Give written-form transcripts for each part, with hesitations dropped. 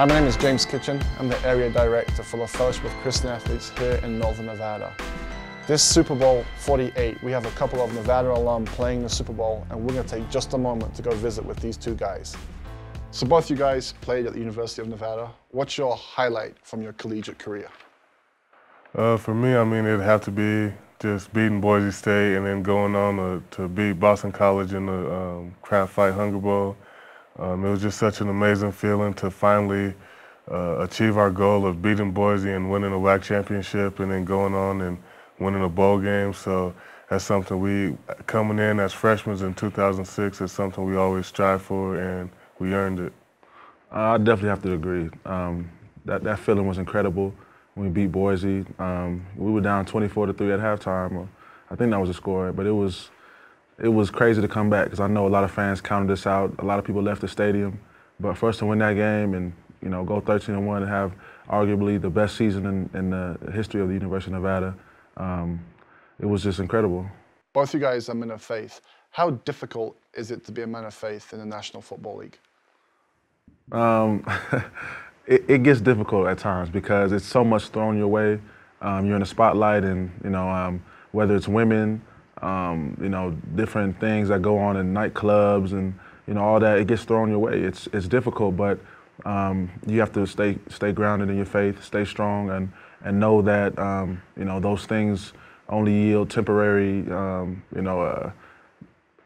Hi, my name is James Kitchen. I'm the Area Director for the Fellowship of Christian Athletes here in Northern Nevada. This Super Bowl 48, we have a couple of Nevada alum playing the Super Bowl, and we're going to take just a moment to go visit with these two guys. So both you guys played at the University of Nevada. What's your highlight from your collegiate career? For me, it'd have to be just beating Boise State and then going on to beat Boston College in the Craft Fight Hunger Bowl. It was just such an amazing feeling to finally achieve our goal of beating Boise and winning a WAC championship and then going on and winning a bowl game. So that's something coming in as freshmen in 2006, is something we always strive for, and we earned it. I definitely have to agree. That feeling was incredible when we beat Boise. We were down 24-3 at halftime. I think that was the score, but it was crazy to come back because I know a lot of fans counted us out. A lot of people left the stadium, but for us to win that game and go 13-1 and have arguably the best season in the history of the University of Nevada, it was just incredible. Both you guys are men of faith. How difficult is it to be a man of faith in the National Football League? It gets difficult at times because it's so much thrown your way. You're in the spotlight, and whether it's women, different things that go on in nightclubs and all that, it gets thrown your way. It's difficult, but you have to stay grounded in your faith, stay strong, and know that those things only yield temporary, I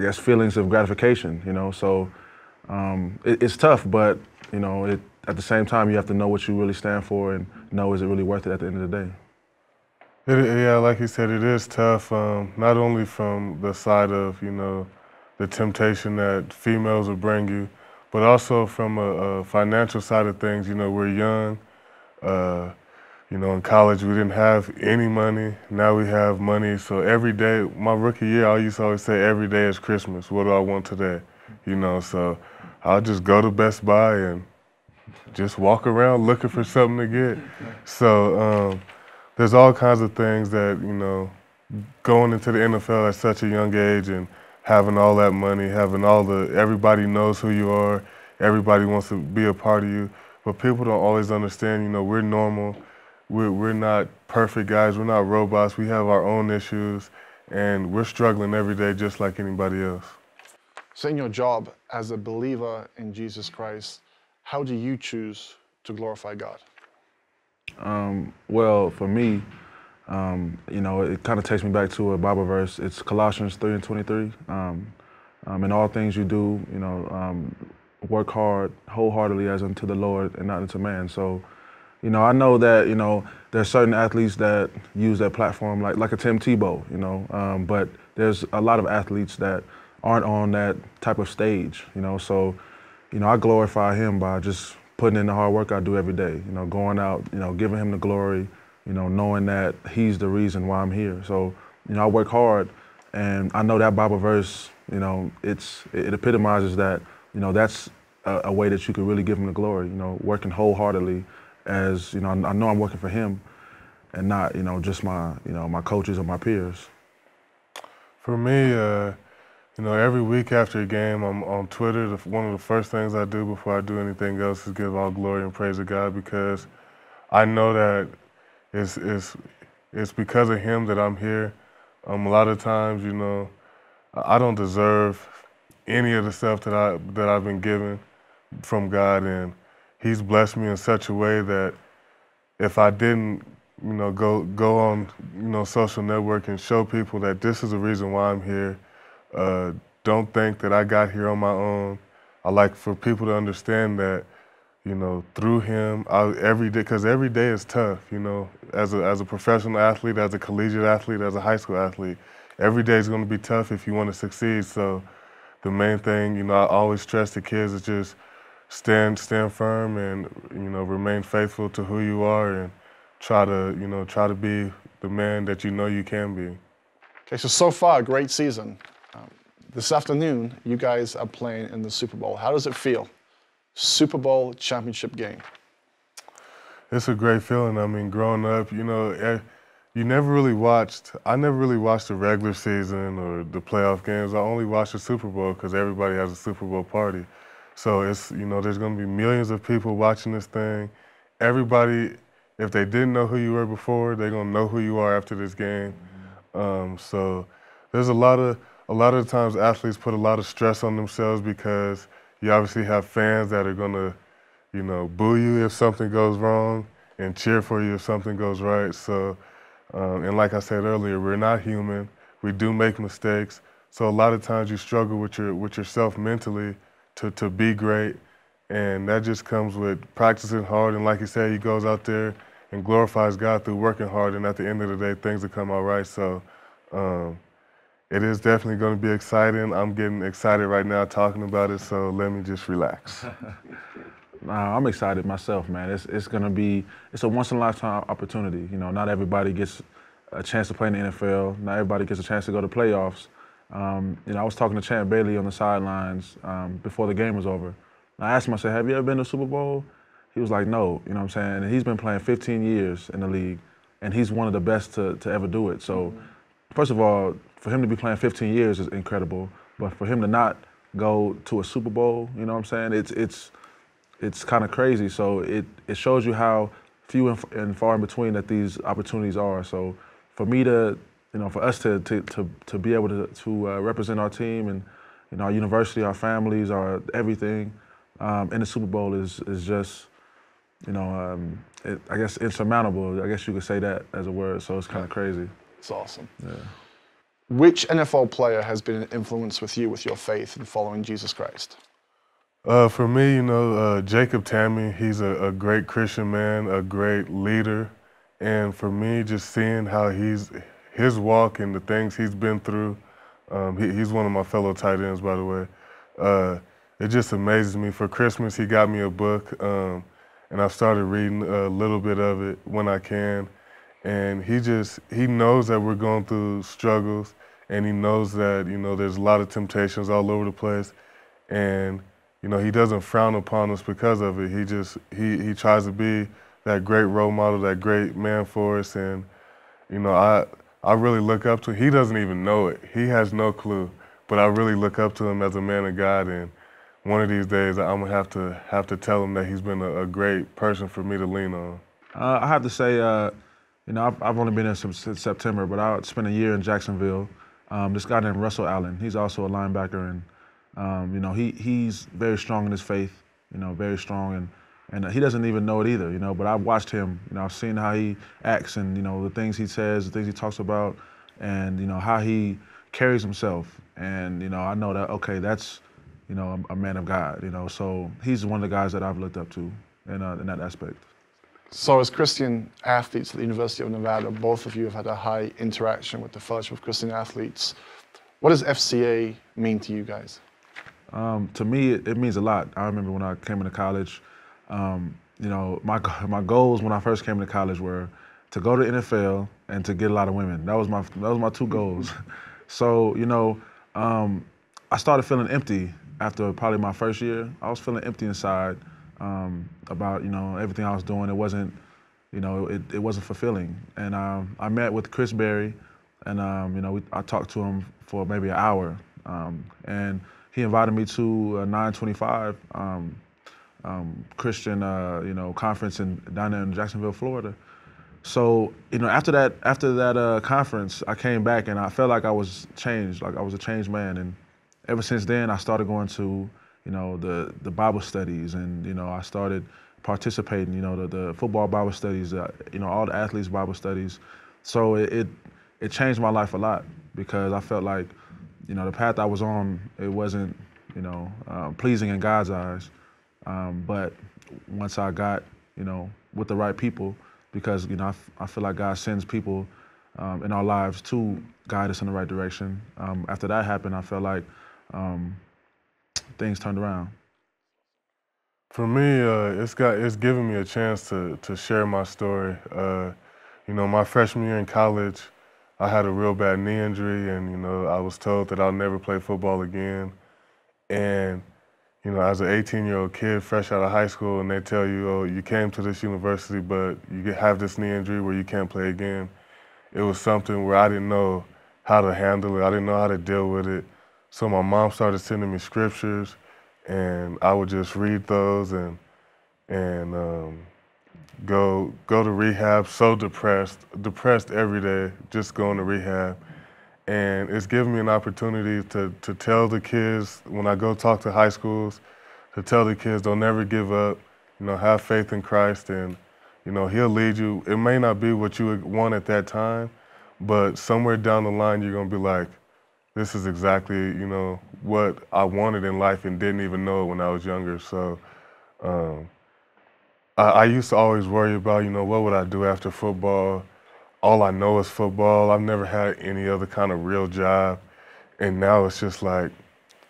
guess, feelings of gratification. So it's tough, but at the same time, you have to know what you really stand for and know, is it really worth it at the end of the day. Yeah, like you said, it is tough, not only from the side of, the temptation that females will bring you, but also from a financial side of things. We're young. In college, we didn't have any money. Now we have money. So every day, my rookie year, I used to always say, every day is Christmas. What do I want today? So I'll just go to Best Buy and just walk around looking for something to get. So there's all kinds of things that, going into the NFL at such a young age and having all that money, everybody knows who you are, everybody wants to be a part of you, but people don't always understand, we're normal, we're not perfect guys, we're not robots, we have our own issues, and we're struggling every day just like anybody else. So in your job as a believer in Jesus Christ, how do you choose to glorify God? Well, for me, it kind of takes me back to a Bible verse. It's Colossians 3:23. In all things you do, work hard, wholeheartedly as unto the Lord and not unto man. So, I know that, there's certain athletes that use that platform like a Tim Tebow, but there's a lot of athletes that aren't on that type of stage, so, I glorify him by just putting in the hard work I do every day, going out, giving him the glory, knowing that he's the reason why I'm here. So, I work hard, and I know that Bible verse, it epitomizes that, that's a way that you could really give him the glory, working wholeheartedly as, I know I'm working for him and not, just my coaches or my peers. For me, every week after a game, I'm on Twitter. One of the first things I do before I do anything else is give all glory and praise to God, because I know that it's because of him that I'm here. A lot of times, I don't deserve any of the stuff that I've been given from God, and he's blessed me in such a way that if I didn't, go on, social network and show people that this is the reason why I'm here, don't think that I got here on my own. I like for people to understand that, through him, every day, because every day is tough, as a professional athlete, as a collegiate athlete, as a high school athlete, every day is going to be tough if you want to succeed. So the main thing, I always stress to kids is just stand firm and, remain faithful to who you are, and try to be the man that you can be. Okay, so far, a great season. This afternoon, you guys are playing in the Super Bowl. How does it feel? Super Bowl championship game. It's a great feeling. Growing up, I never really watched the regular season or the playoff games. I only watched the Super Bowl because everybody has a Super Bowl party. So it's, you know, there's going to be millions of people watching this thing. Everybody, if they didn't know who you were before, they're going to know who you are after this game. So there's a lot of the times athletes put a lot of stress on themselves because you obviously have fans that are going to, you know, boo you if something goes wrong and cheer for you if something goes right. So, and like I said earlier, we're not human. We do make mistakes. So a lot of times you struggle with yourself mentally to be great, and that just comes with practicing hard. And like you said, he goes out there and glorifies God through working hard, and at the end of the day, things will come out right. So it is definitely going to be exciting. I'm getting excited right now talking about it, so let me just relax. I'm excited myself, man. It's a once-in-a-lifetime opportunity. You know, not everybody gets a chance to play in the NFL. Not everybody gets a chance to go to playoffs. You know, I was talking to Champ Bailey on the sidelines before the game was over. I asked him, I said, have you ever been to Super Bowl? He was like, no, you know what I'm saying? And he's been playing 15 years in the league, and he's one of the best to ever do it. So, first of all, for him to be playing 15 years is incredible, but for him to not go to a Super Bowl, you know what I'm saying? It's kind of crazy. So it shows you how few and far in between that these opportunities are. So for me to, you know, for us to be able to represent our team and, you know, our university, our families, our everything in the Super Bowl is just, you know, I guess insurmountable. I guess you could say that as a word. So it's kind of crazy. It's awesome. Yeah. Which NFL player has been an influence with you with your faith in following Jesus Christ? For me, you know, Jacob Tamme, he's a great Christian man, a great leader. And for me, just seeing how his walk and the things he's been through, he's one of my fellow tight ends, by the way. It just amazes me. For Christmas, he got me a book, and I've started reading a little bit of it when I can. And he knows that we're going through struggles, and he knows that, you know, there's a lot of temptations all over the place. And you know, he doesn't frown upon us because of it. He tries to be that great role model, that great man for us. And, you know, I really look up to him. He doesn't even know it. He has no clue. But I really look up to him as a man of God. And one of these days, I'm going to have to tell him that he's been a great person for me to lean on. I have to say, you know, I've only been there since September, but I spent a year in Jacksonville. This guy named Russell Allen, he's also a linebacker, and you know, he's very strong in his faith, you know, very strong, and he doesn't even know it either, you know, but I've watched him, you know, I've seen how he acts and, you know, the things he says, the things he talks about, and, you know, how he carries himself. And, you know, I know that, okay, that's, you know, a man of God, you know, so he's one of the guys that I've looked up to in that aspect. So as Christian athletes at the University of Nevada, both of you have had a high interaction with the Fellowship of Christian Athletes. What does FCA mean to you guys? To me, it means a lot. I remember when I came into college, you know, my goals when I first came into college were to go to NFL and to get a lot of women. That was my two goals. So, you know, I started feeling empty after probably my first year. I was feeling empty inside about, you know, everything I was doing. It wasn't, you know, it wasn't fulfilling. And I met with Chris Berry, and you know, I talked to him for maybe an hour, and he invited me to a 925 Christian, you know, conference down there in Jacksonville, Florida. So, you know, after that conference, I came back and I felt like I was changed, like I was a changed man. And ever since then, I started going to, you know, the Bible studies, and, you know, I started participating, you know, the football Bible studies, you know, all the athletes Bible studies. So it changed my life a lot, because I felt like, you know, the path I was on, it wasn't, you know, pleasing in God's eyes. But once I got, you know, with the right people, because, you know, I feel like God sends people in our lives to guide us in the right direction. After that happened, I felt like things turned around. For me, it's given me a chance to share my story. You know, my freshman year in college, I had a real bad knee injury, and, you know, I was told that I'll never play football again. And, you know, as an 18-year-old kid, fresh out of high school, and they tell you, oh, you came to this university, but you have this knee injury where you can't play again. It was something where I didn't know how to handle it. I didn't know how to deal with it. So my mom started sending me scriptures, and I would just read those and go to rehab. So depressed every day, just going to rehab. And it's given me an opportunity to tell the kids, when I go talk to high schools, to tell the kids, don't never give up, have faith in Christ, and, He'll lead you. It may not be what you would want at that time, but somewhere down the line, you're gonna be like, this is exactly, what I wanted in life and didn't even know it when I was younger. So I used to always worry about, what would I do after football? All I know is football. I've never had any other kind of real job. And now it's just like,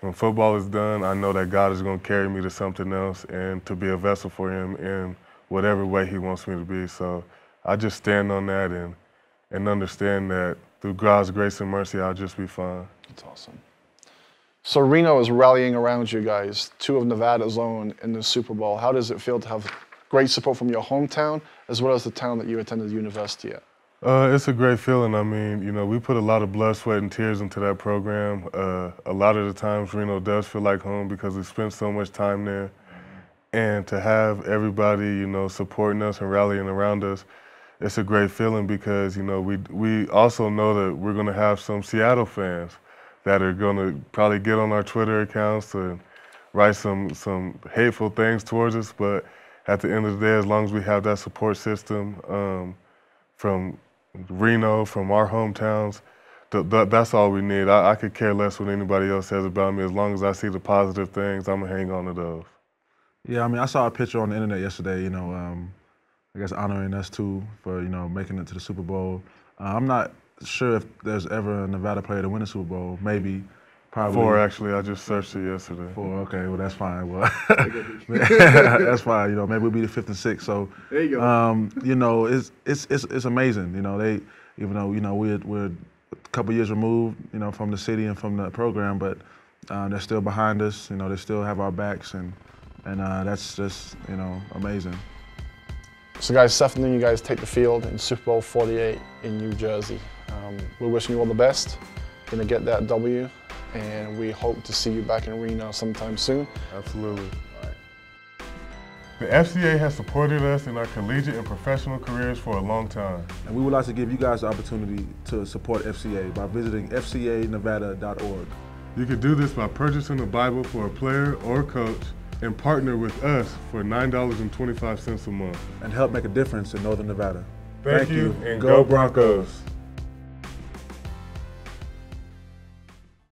when football is done, I know that God is going to carry me to something else and to be a vessel for Him in whatever way He wants me to be. So I just stand on that and understand that through God's grace and mercy, I'll just be fine. That's awesome. So Reno is rallying around you guys, 2 of Nevada's own in the Super Bowl. How does it feel to have great support from your hometown as well as the town that you attended university at? It's a great feeling. I mean, we put a lot of blood, sweat, and tears into that program. A lot of the times Reno does feel like home because we spent so much time there. And to have everybody, supporting us and rallying around us, it's a great feeling because, we also know that we're going to have some Seattle fans that are going to probably get on our Twitter accounts and write some hateful things towards us. But at the end of the day, as long as we have that support system from Reno, from our hometowns, that's all we need. I could care less what anybody else says about me. As long as I see the positive things, I'm going to hang on to those. Yeah, I mean, I saw a picture on the internet yesterday, I guess honoring us too for, making it to the Super Bowl. I'm not sure if there's ever a Nevada player to win a Super Bowl. Maybe, probably. 4, actually. I just searched it yesterday. 4, okay, well, that's fine. Well, that's fine. Maybe we'll be the 5th and 6th. So, there you go. It's amazing. Even though, we're a couple years removed, from the city and from the program, but they're still behind us. They still have our backs, and that's just, amazing. So guys, definitely you guys take the field in Super Bowl 48 in New Jersey. We're wishing you all the best. Gonna get that W, and we hope to see you back in Reno sometime soon. Absolutely. All right. The FCA has supported us in our collegiate and professional careers for a long time. And we would like to give you guys the opportunity to support FCA by visiting fcanevada.org. You can do this by purchasing a Bible for a player or coach and partner with us for $9.25 a month. And help make a difference in Northern Nevada. Thank you, and go Broncos.